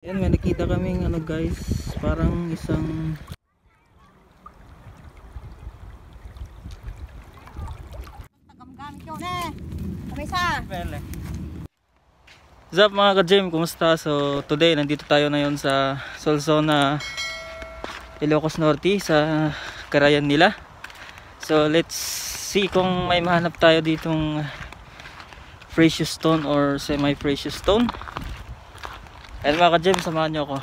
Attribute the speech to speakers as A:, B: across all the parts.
A: Yan, may nakita kaming ano guys, parang isang What's up mga ka-gym, kumusta? So today nandito tayo ngayon sa Solsona, Ilocos Norte, sa Karayan nila. So let's see kung may mahanap tayo ditong precious stone or semi-precious stone. Ayan mga ka-gym, samahan nyo ako.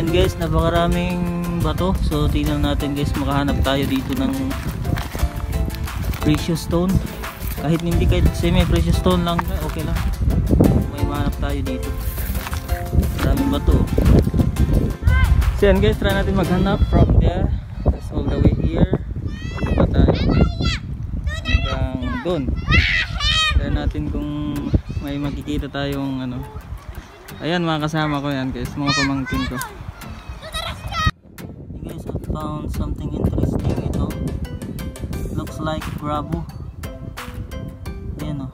A: And guys, napakaraming bato. So tingnan natin guys, makahanap tayo dito ng precious stone. Kahit hindi kahit semi precious stone lang, okay lang. May mahanap tayo dito. Maraming bato. So yan guys, try natin maghanap from there. That's all the way here. Punta tayo hanggang doon. Try natin kung may makikita tayong ano. Ayan, mga kasama ko yan guys, mga pamangkin ko. Found something interesting. Ito looks like grabo. Ayan o,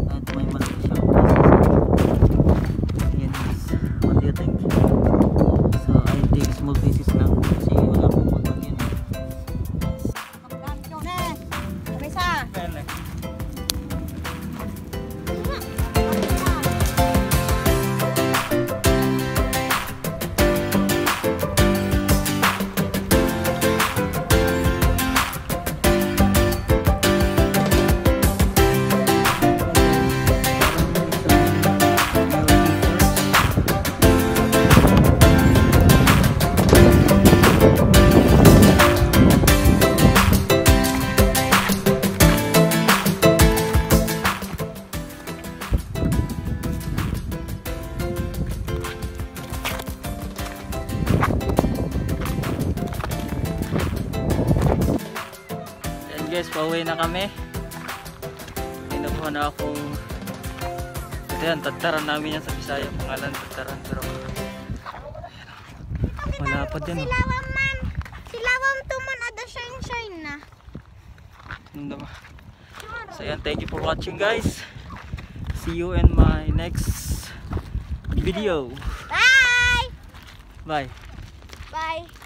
A: at may malaki siyang pieces. Ayan guys, what do you think? So I take small pieces lang kasi wala akong pagkag yan. Guys, pauwi na kami. Nakuha na akong ito yan, tagtaran namin yan sa Bisaya, pangalan tagtaran, pero wala pa din.
B: Silawam tuman ada shine na.
A: So yan, thank you for watching guys. See you in my next video.
B: Bye.
A: Bye.
B: Bye.